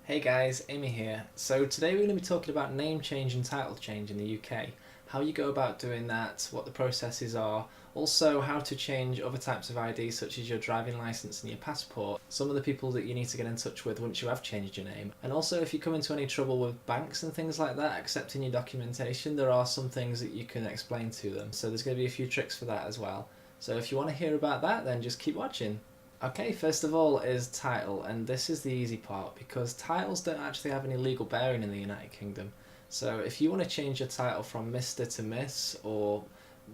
Hey guys, Amy here. So today we're going to be talking about name change and title change in the UK, how you go about doing that, what the processes are, also how to change other types of ID such as your driving licence and your passport, some of the people that you need to get in touch with once you have changed your name, and also if you come into any trouble with banks and things like that, accepting your documentation, there are some things that you can explain to them. So there's going to be a few tricks for that as well. So if you want to hear about that, then just keep watching. Okay, first of all is title, and this is the easy part because titles don't actually have any legal bearing in the United Kingdom. So if you want to change your title from Mr. to Miss or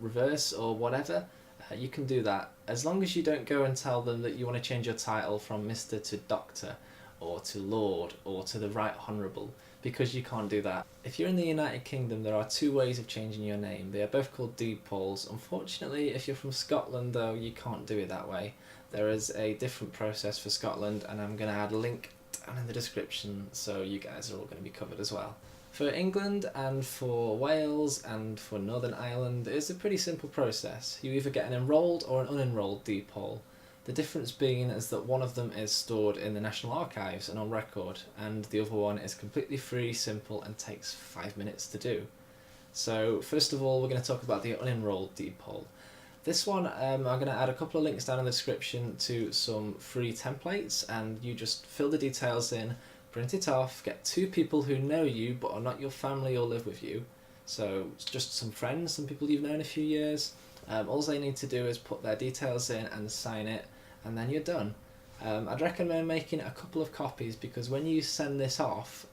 reverse or whatever, you can do that as long as you don't go and tell them that you want to change your title from Mr. to Doctor or to Lord or to the Right Honourable, because you can't do that. If you're in the United Kingdom, there are two ways of changing your name. They are both called deed polls. Unfortunately, if you're from Scotland though, you can't do it that way. There is a different process for Scotland, and I'm going to add a link down in the description so you guys are all going to be covered as well. For England and for Wales and for Northern Ireland, it's a pretty simple process. You either get an enrolled or an unenrolled deed poll. The difference being is that one of them is stored in the National Archives and on record, and the other one is completely free, simple, and takes 5 minutes to do. So first of all, we're going to talk about the unenrolled deed poll. This one, I'm going to add a couple of links down in the description to some free templates, and you just fill the details in, print it off, get two people who know you but are not your family or live with you. So just some friends, some people you've known a few years. All they need to do is put their details in and sign it, and then you're done. I'd recommend making a couple of copies because when you send this off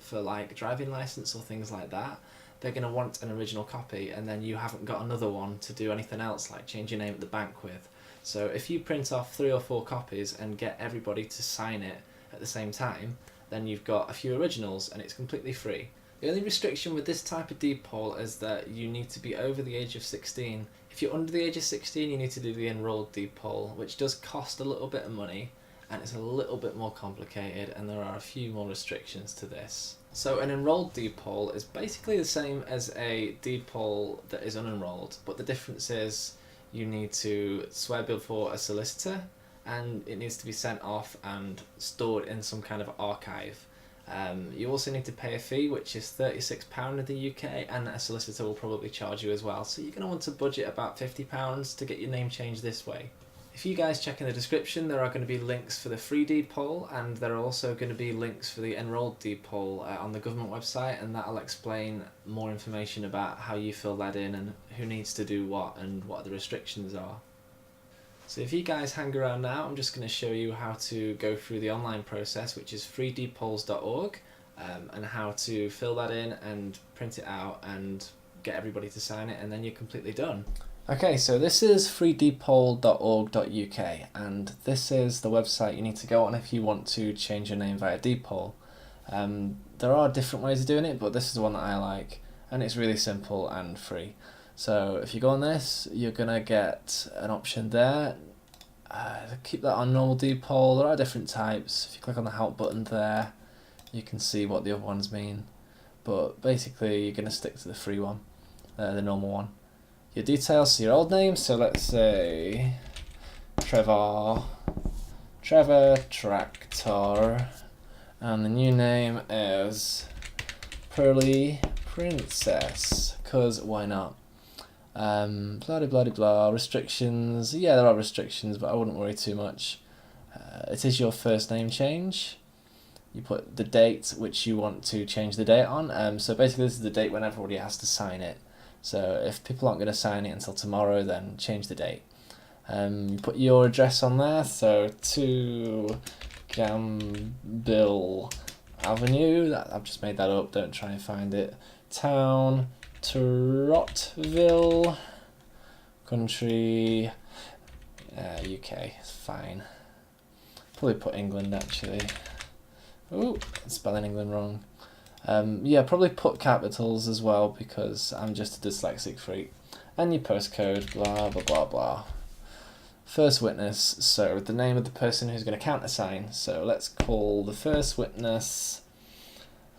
for like driving license or things like that, they're going to want an original copy, and then you haven't got another one to do anything else like change your name at the bank with. So if you print off 3 or 4 copies and get everybody to sign it at the same time, then you've got a few originals and it's completely free. The only restriction with this type of deed poll is that you need to be over the age of 16. If you're under the age of 16, you need to do the enrolled deed poll, which does cost a little bit of money and it's a little bit more complicated, and there are a few more restrictions to this. So an enrolled deed poll is basically the same as a deed poll that is unenrolled, but the difference is you need to swear before a solicitor and it needs to be sent off and stored in some kind of archive. You also need to pay a fee, which is £36 in the UK, and a solicitor will probably charge you as well. So you're going to want to budget about £50 to get your name changed this way. If you guys check in the description, there are going to be links for the free deed poll, and there are also going to be links for the enrolled deed poll on the government website, and that'll explain more information about how you fill that in and who needs to do what and what the restrictions are. So if you guys hang around now, I'm just going to show you how to go through the online process, which is freedeedpolls.org, and how to fill that in and print it out and get everybody to sign it, and then you're completely done. Okay, so this is freedeedpoll.org.uk, and this is the website you need to go on if you want to change your name via deed poll. There are different ways of doing it, but this is the one that I like, and it's really simple and free. So if you go on this, you're going to get an option there. Keep that on normal deed poll. There are different types. If you click on the help button there, you can see what the other ones mean. But basically, you're going to stick to the free one, the normal one. Your details, so your old name, so let's say Trevor Tractor, and the new name is Pearly Princess, because why not? Blah blah blah. Restrictions, yeah, there are restrictions, but I wouldn't worry too much. It is your first name change. You put the date which you want to change the date on, so basically this is the date when everybody has to sign it. So if people aren't going to sign it until tomorrow, then change the date. You put your address on there, so 2 Gambill Avenue, I've just made that up, don't try and find it. Town, Trottville, country, UK, it's fine. Probably put England actually. Ooh, spelling England wrong. Yeah, probably put capitals as well because I'm just a dyslexic freak. And your postcode, blah blah blah blah. First witness, so the name of the person who's going to countersign. So let's call the first witness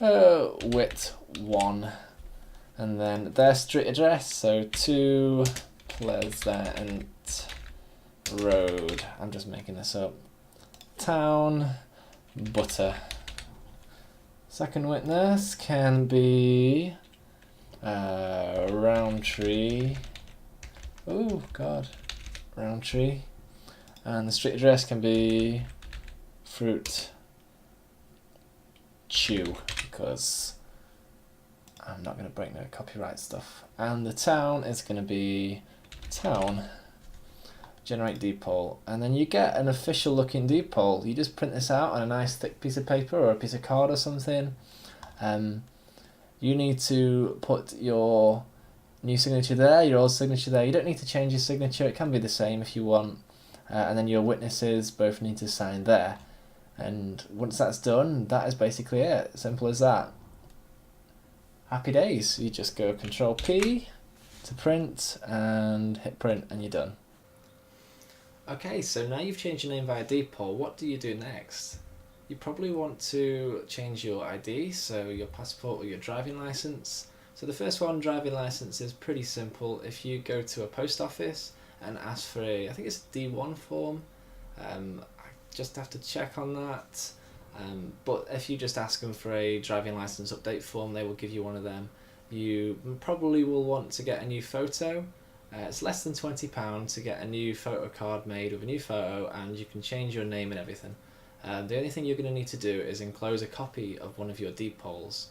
Wit1, and then their street address, so 2 Pleasant Road. I'm just making this up. Town, Butter. Second witness can be Roundtree. Oh God, Roundtree. And the street address can be Fruit Chew, because I'm not going to break no copyright stuff. And the town is going to be Town. Generate deed poll, and then you get an official looking deed poll. You just print this out on a nice thick piece of paper or a piece of card or something. You need to put your new signature there, your old signature there. You don't need to change your signature, it can be the same if you want. And then your witnesses both need to sign there. And once that's done, that is basically it. Simple as that. Happy days. You just go Control P to print and hit print and you're done. Okay, so now you've changed your name via deed poll, what do you do next? You probably want to change your ID, so your passport or your driving licence. So the first one, driving licence, is pretty simple. If you go to a post office and ask for I think it's a D1 form, I just have to check on that. But if you just ask them for a driving licence update form, they will give you one of them. You probably will want to get a new photo. It's less than £20 to get a new photo card made with a new photo, and you can change your name and everything. The only thing you're going to need to do is enclose a copy of one of your deed polls.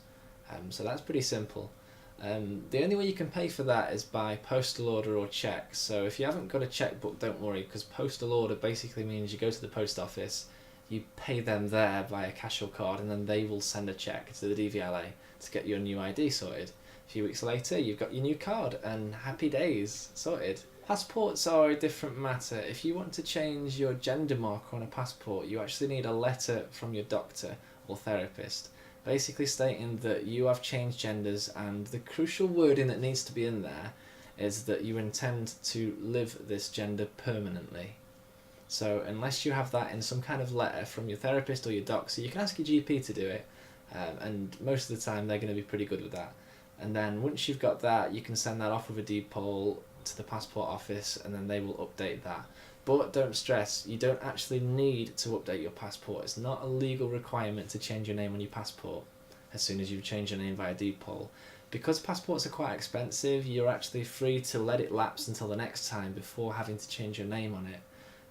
So that's pretty simple. The only way you can pay for that is by postal order or cheque. So if you haven't got a chequebook, don't worry, because postal order basically means you go to the post office, you pay them there via cash or card, and then they will send a cheque to the DVLA to get your new ID sorted. A few weeks later, you've got your new card, and happy days, sorted. Passports are a different matter. If you want to change your gender marker on a passport, you actually need a letter from your doctor or therapist, basically stating that you have changed genders, and the crucial wording that needs to be in there is that you intend to live this gender permanently. So unless you have that in some kind of letter from your therapist or your doctor, you can ask your GP to do it, and most of the time they're going to be pretty good with that. And then once you've got that, you can send that off with a deed poll to the passport office, and then they will update that. But don't stress, you don't actually need to update your passport. It's not a legal requirement to change your name on your passport as soon as you've changed your name via deed poll. Because passports are quite expensive, you're actually free to let it lapse until the next time before having to change your name on it.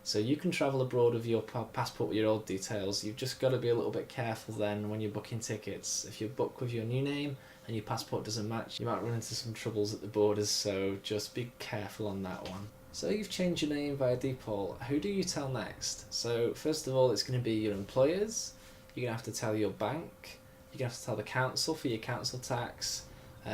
So you can travel abroad with your passport with your old details. You've just got to be a little bit careful then when you're booking tickets. If you book with your new name and your passport doesn't match, you might run into some troubles at the borders, so just be careful on that one. So you've changed your name via deed poll. Who do you tell next? So first of all, it's going to be your employers. You're going to have to tell your bank. You're going to have to tell the council for your council tax.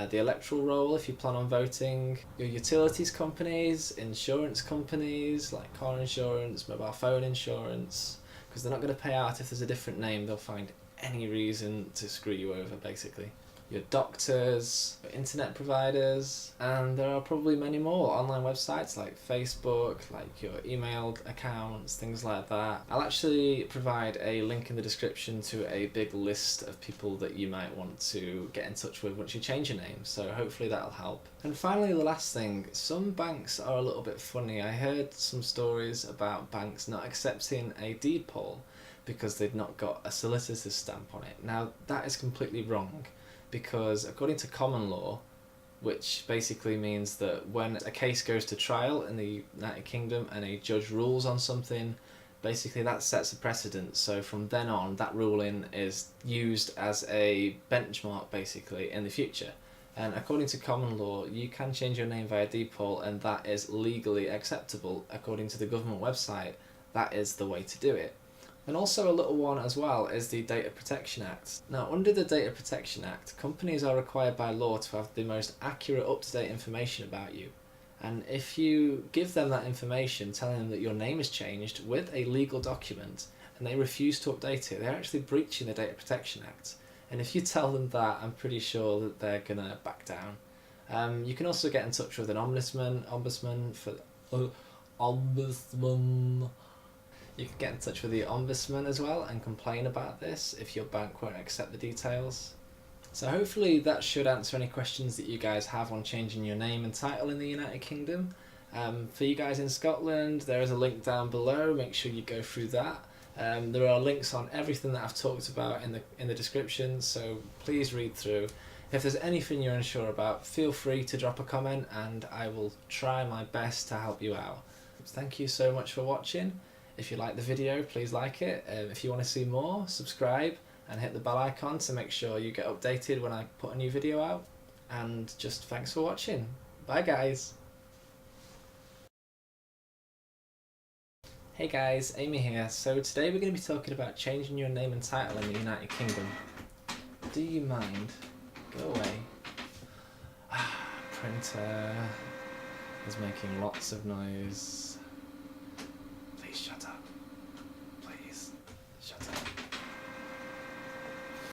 The electoral roll if you plan on voting, your utilities companies, insurance companies like car insurance, mobile phone insurance, because they're not going to pay out if there's a different name. They'll find any reason to screw you over, basically. Your doctors, your internet providers, and there are probably many more online websites like Facebook, like your email accounts, things like that. I'll actually provide a link in the description to a big list of people that you might want to get in touch with once you change your name, so hopefully that'll help. And finally, the last thing, some banks are a little bit funny. I heard some stories about banks not accepting a deed poll because they've not got a solicitor's stamp on it. Now, that is completely wrong, because according to common law, which basically means that when a case goes to trial in the United Kingdom and a judge rules on something, basically that sets a precedent. So from then on, that ruling is used as a benchmark basically in the future. And according to common law, you can change your name via deed poll, and that is legally acceptable. According to the government website, that is the way to do it. And also a little one as well is the Data Protection Act. Now, under the Data Protection Act, companies are required by law to have the most accurate, up-to-date information about you. And if you give them that information, telling them that your name has changed with a legal document, and they refuse to update it, they're actually breaching the Data Protection Act. And if you tell them that, I'm pretty sure that they're gonna back down. You can also get in touch with an ombudsman. You can get in touch with the ombudsman as well and complain about this if your bank won't accept the details. So hopefully that should answer any questions that you guys have on changing your name and title in the United Kingdom. For you guys in Scotland, there is a link down below, make sure you go through that. There are links on everything that I've talked about in the description, so please read through. If there's anything you're unsure about, feel free to drop a comment and I will try my best to help you out. Thank you so much for watching. If you like the video, please like it. If you want to see more, subscribe and hit the bell icon to make sure you get updated when I put a new video out. And just thanks for watching. Bye guys. Hey guys, Amy here. So today we're going to be talking about changing your name and title in the United Kingdom. Do you mind? Go away. Printer is making lots of noise.